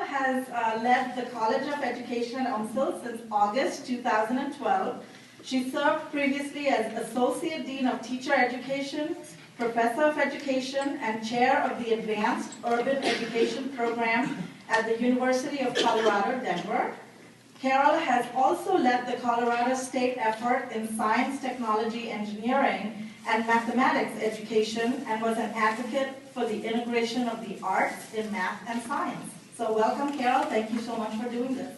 has led the College of Education at UMSL since August 2012. She served previously as Associate Dean of Teacher Education, Professor of Education, and Chair of the Advanced Urban Education Program at the University of Colorado, Denver. Carole has also led the Colorado State effort in science, technology, engineering, and mathematics education, and was an advocate for the integration of the arts in math and science. So welcome, Carole. Thank you so much for doing this.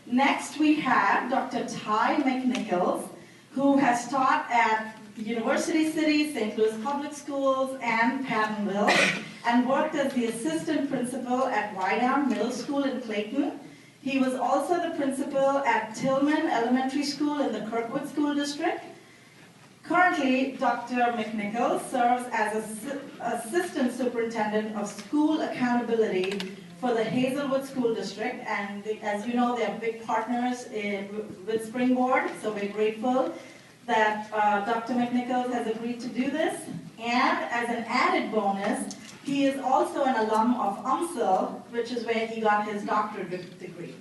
Next, we have Dr. Ty McNichols, who has taught at University City, St. Louis Public Schools, and Pattonville, and worked as the assistant principal at Wydown Middle School in Clayton. He was also the principal at Tillman Elementary School in the Kirkwood School District. Currently, Dr. McNichols serves as Assistant Superintendent of School Accountability for the Hazelwood School District, and as you know, they are big partners with Springboard, so we're grateful that Dr. McNichols has agreed to do this. And as an added bonus, he is also an alum of UMSL, which is where he got his doctorate degree.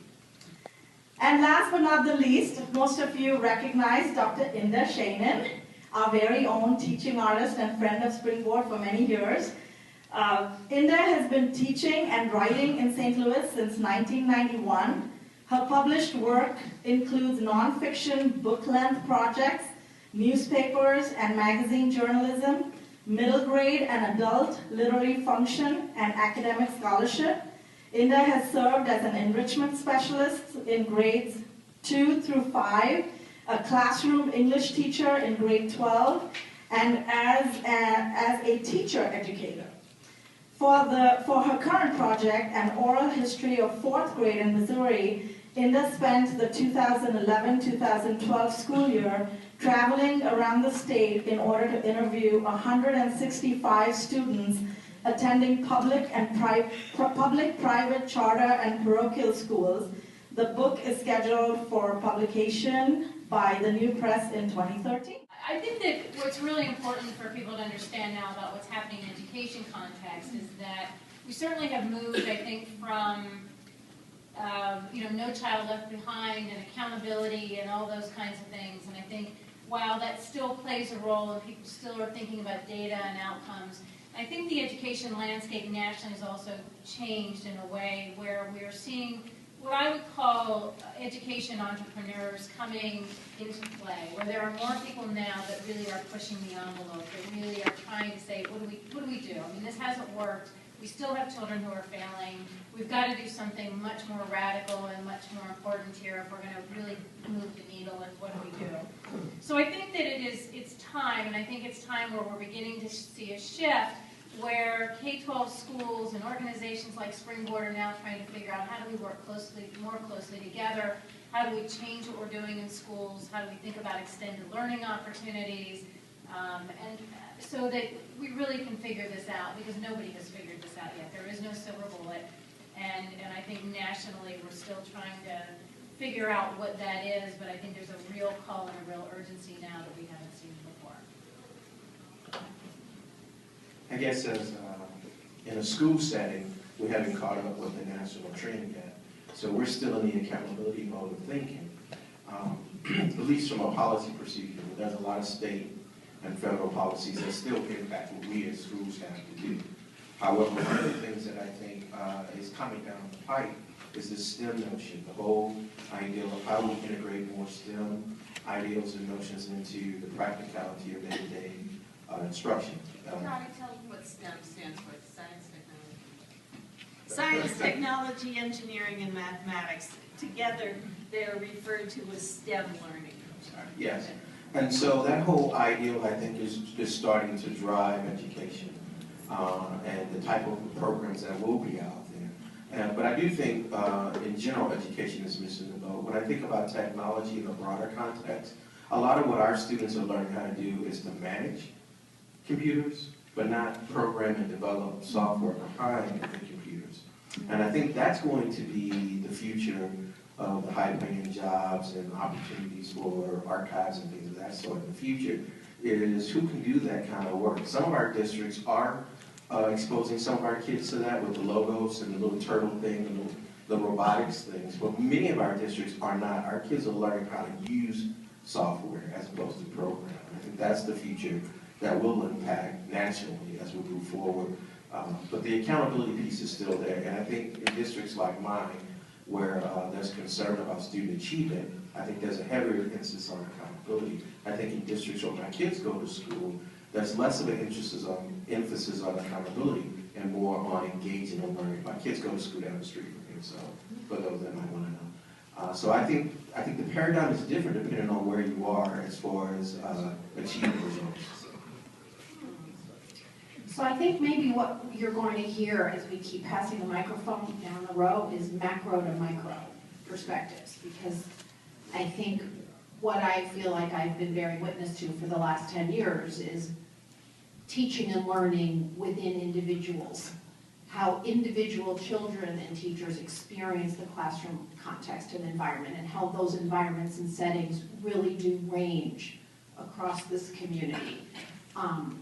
And last but not the least, most of you recognize Dr. Inda Schaenen, our very own teaching artist and friend of Springboard for many years. Inda has been teaching and writing in St. Louis since 1991. Her published work includes nonfiction book-length projects, newspapers and magazine journalism, middle grade and adult literary function, and academic scholarship. Inda has served as an enrichment specialist in grades 2 through 5, a classroom English teacher in grade 12, and as a teacher educator. For her current project, An Oral History of 4th Grade in Missouri, Inda spent the 2011-2012 school year traveling around the state in order to interview 165 students attending public, private, charter, and parochial schools. The book is scheduled for publication by the New Press in 2013. I think that what's really important for people to understand now about what's happening in education context is that we certainly have moved, I think, from No Child Left Behind and accountability and all those kinds of things. And I think while that still plays a role and people still are thinking about data and outcomes, I think the education landscape nationally has also changed in a way where we are seeing what I would call education entrepreneurs coming into play, where there are more people now that really are pushing the envelope, that really are trying to say, what do we do? I mean, this hasn't worked. We still have children who are failing. We've got to do something much more radical and much more important here if we're going to really move the needle, and what do we do? So I think that it's time, and I think it's time where we're beginning to see a shift where K-12 schools and organizations like Springboard are now trying to figure out how do we work more closely together, how do we change what we're doing in schools, how do we think about extended learning opportunities, and so that we really can figure this out, because nobody has figured this out yet. There is no silver bullet, and I think nationally we're still trying to figure out what that is, but I think there's a real call and a real urgency now that we haven't seen before. I guess as in a school setting, we haven't caught up with the national trend yet. So we're still in the accountability mode of thinking. At least from a policy procedure, there's a lot of state and federal policies that still impact what we as schools have to do. However, one of the things that I think is coming down the pipe is the STEM notion, the whole idea of how we integrate more STEM ideals and notions into the practicality of day-to-day instruction. Can I tell you what STEM stands for? Science, technology, engineering, and mathematics. Together, they are referred to as STEM learning. Yes. And so that whole ideal, I think, is starting to drive education and the type of programs that will be out there. But I do think, in general, education is missing the boat. When I think about technology in a broader context, a lot of what our students are learning how to do is to manage computers, but not program and develop software behind the computers. And I think that's going to be the future of the high-paying jobs and opportunities for archives and things of that sort in the future, is who can do that kind of work. Some of our districts are exposing some of our kids to that with the logos and the little turtle thing and the robotics things. But many of our districts are not. Our kids are learning how to use software as opposed to program. I think that's the future that will impact nationally as we move forward. But the accountability piece is still there. And I think in districts like mine, where there's concern about student achievement, I think there's a heavier emphasis on accountability. I think in districts where my kids go to school, there's less of an emphasis on accountability and more on engaging and learning. My kids go to school down the street from here, so for those that might want to know. So I think the paradigm is different depending on where you are as far as achieving results. So I think maybe what you're going to hear as we keep passing the microphone down the row is macro to micro perspectives, because I think what I feel like I've been bearing witness to for the last 10 years is teaching and learning within individuals, how individual children and teachers experience the classroom context and environment, and how those environments and settings really do range across this community.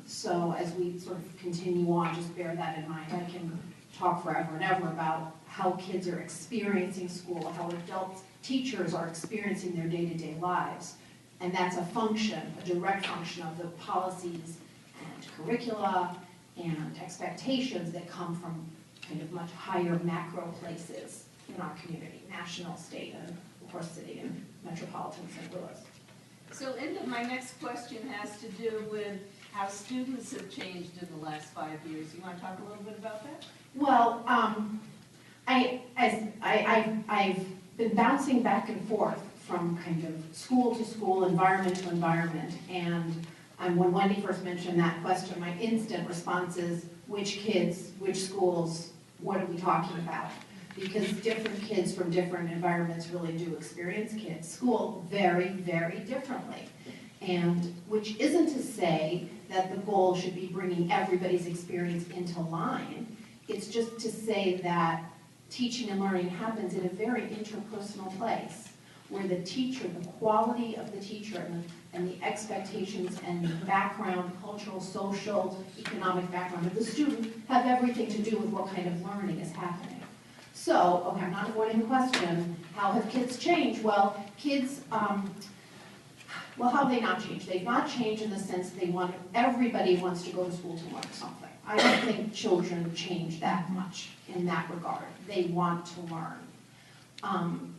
So as we sort of continue on, just bear that in mind. I can talk forever and ever about how kids are experiencing school, how adults, teachers are experiencing their day-to-day lives. And that's a function, a direct function of the policies and curricula and expectations that come from kind of much higher macro places in our community, national, state, and of course city and metropolitan St. Louis. So Inda, my next question has to do with how students have changed in the last 5 years. You want to talk a little bit about that? Well, I've been bouncing back and forth from kind of school to school, environment to environment, and when Wendy first mentioned that question, my instant response is, which kids, which schools, what are we talking about? Because different kids from different environments really do experience school very, very differently. And which isn't to say that the goal should be bringing everybody's experience into line. It's just to say that teaching and learning happens in a very interpersonal place, where the teacher, the quality of the teacher and the expectations and the background, cultural, social, economic background of the student have everything to do with what kind of learning is happening. So, okay, I'm not avoiding the question, how have kids changed? Well, kids, well, how have they not changed? They've not changed in the sense everybody wants to go to school to learn something. I don't think children change that much in that regard. They want to learn.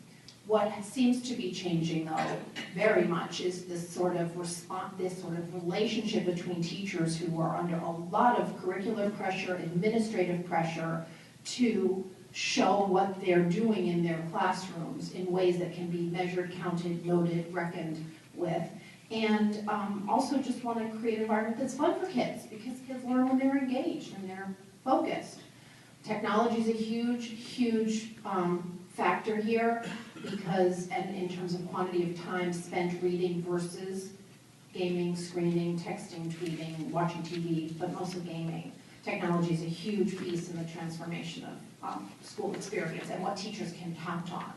What seems to be changing, though, very much is this sort of relationship between teachers who are under a lot of curricular pressure, administrative pressure to show what they're doing in their classrooms in ways that can be measured, counted, noted, reckoned with. And also just want to create an environment that's fun for kids, because kids learn when they're engaged and they're focused. Technology is a huge, huge factor here, because, and in terms of quantity of time spent reading versus gaming, screening, texting, tweeting, watching TV, but mostly gaming. Technology is a huge piece in the transformation of school experience and what teachers can count on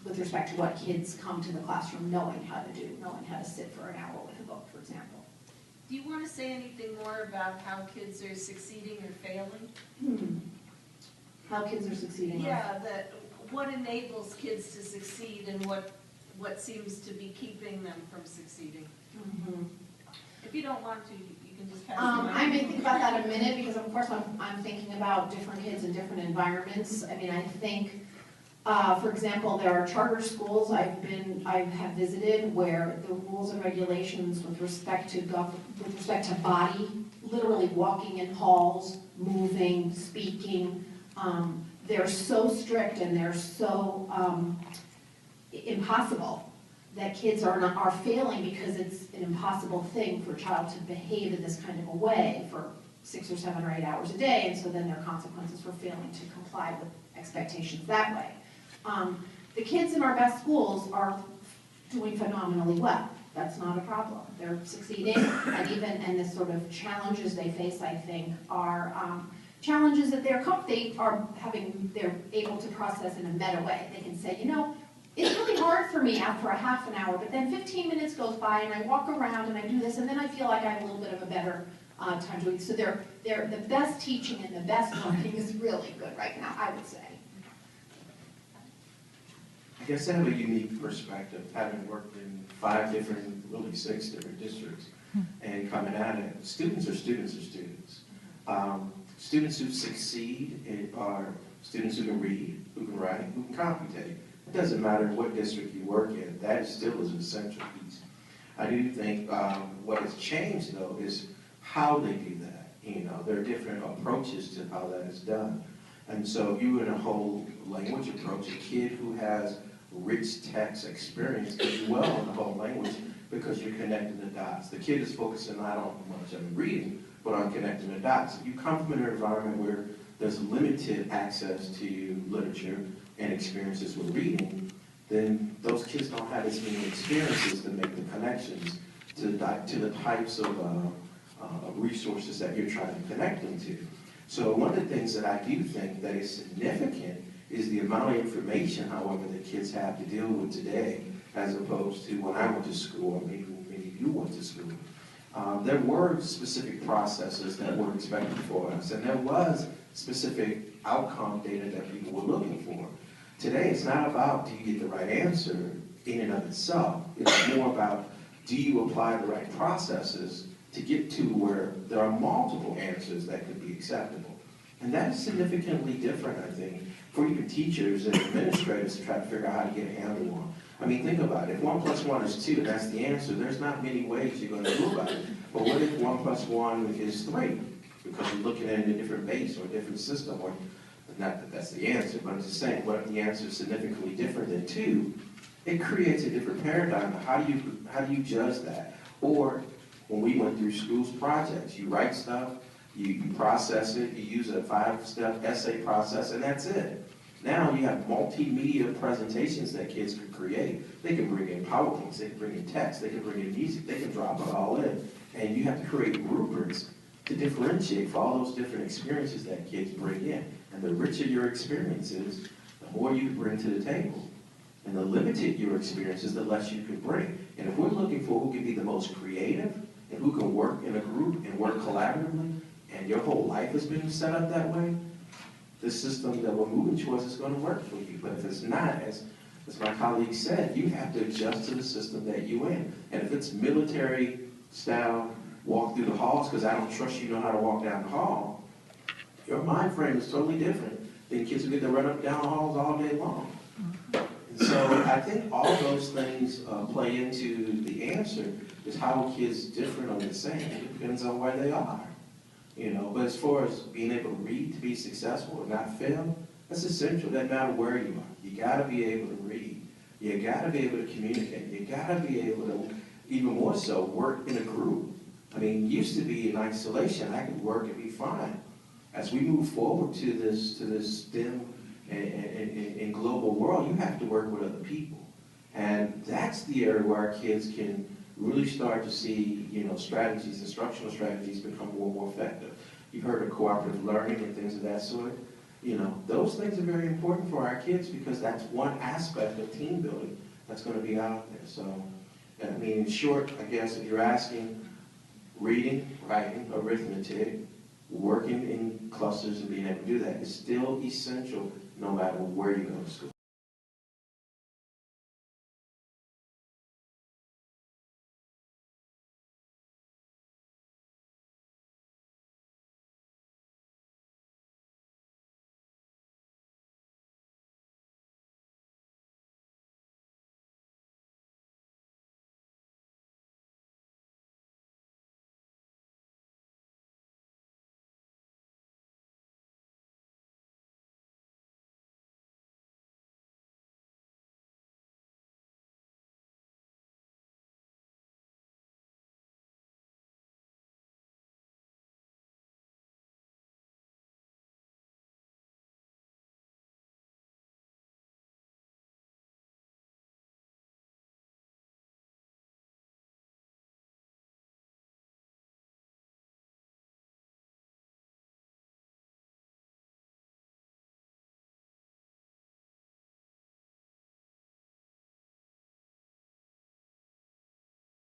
with respect to what kids come to the classroom knowing how to do, knowing how to sit for an hour with a book, for example. Do you want to say anything more about how kids are succeeding or failing? How kids are succeeding? Yeah, what enables kids to succeed and what seems to be keeping them from succeeding? Mm-hmm. If you don't want to, you can just pass I may think about that in a minute, because of course I'm thinking about different kids in different environments. I mean, I think, for example, there are charter schools I have visited where the rules and regulations with respect to body, literally walking in halls, moving, speaking, they're so strict and they're so impossible that kids are failing because it's an impossible thing for a child to behave in this kind of a way for 6 or 7 or 8 hours a day, and so then there are consequences for failing to comply with expectations that way. The kids in our best schools are doing phenomenally well. That's not a problem. They're succeeding, and the sort of challenges they face, I think, are challenges that they're able to process in a meta way. They can say, it's really hard for me after a half an hour, but then 15 minutes goes by and I walk around and I do this, and then I feel like I have a little bit of a better times a week. So they're the best teaching and the best learning is really good right now, I would say. I guess I have a unique perspective, having worked in 5 different, really 6 different districts, and coming at it. Students are students are students. Students who succeed are students who can read, who can write, who can computate. It doesn't matter what district you work in, that still is an essential piece. I do think what has changed, though, is how they do that. You know, there are different approaches to how that is done. And so you in a whole language approach, a kid who has rich text experience does well in the whole language because you're connecting the dots. The kid is focusing not on much of reading, but on connecting the dots. If you come from an environment where there's limited access to literature and experiences with reading, then those kids don't have as many experiences to make the connections to the types of resources that you're trying to connect them to. So one of the things that I do think that is significant is the amount of information, however, that kids have to deal with today, as opposed to when I went to school, or maybe many of you went to school. There were specific processes that were expected for us, and there was specific outcome data that people were looking for. Today, it's not about do you get the right answer in and of itself. It's more about do you apply the right processes to get to where there are multiple answers that could be acceptable. And that is significantly different, I think, for even teachers and administrators to try to figure out how to get a handle on. I mean, think about it. If 1 + 1 is 2, that's the answer. There's not many ways you're going to do about it. But what if 1 + 1 is 3? Because you're looking at it in a different base or a different system, or not that that's the answer, but I'm just saying, what if the answer is significantly different than 2? It creates a different paradigm. How do you judge that? Or when we went through schools projects, you write stuff, you process it, you use a 5-step essay process, and that's it. Now you have multimedia presentations that kids can create. They can bring in PowerPoints, they can bring in text, they can bring in music, they can drop it all in. And you have to create rubrics to differentiate for all those different experiences that kids bring in. And the richer your experience is, the more you bring to the table. And the limited your experience is, the less you can bring. And if we're looking for who can be the most creative, and who can work in a group and work collaboratively, and your whole life has been set up that way, the system that we're moving towards is going to work for you. But if it's not, as my colleague said, you have to adjust to the system that you're in. And if it's military style, walk through the halls because I don't trust you know how to walk down the hall, your mind frame is totally different than kids who get to run up and down the halls all day long. And so I think all those things play into the answer, is how kids different or the same. It depends on where they are. You know, but as far as being able to read to be successful and not fail, that's essential. It doesn't matter where you are. You got to be able to read. You got to be able to communicate. You got to be able to, even more so, work in a group. I mean, it used to be in isolation. I could work and be fine. As we move forward to this STEM and global world, you have to work with other people. And that's the area where our kids can really start to see, you know, strategies, instructional strategies become more and more effective. You've heard of cooperative learning and things of that sort. You know, those things are very important for our kids because that's one aspect of team building that's going to be out there. So, I mean, in short, I guess if you're asking, reading, writing, arithmetic, working in clusters and being able to do that is still essential no matter where you go to school.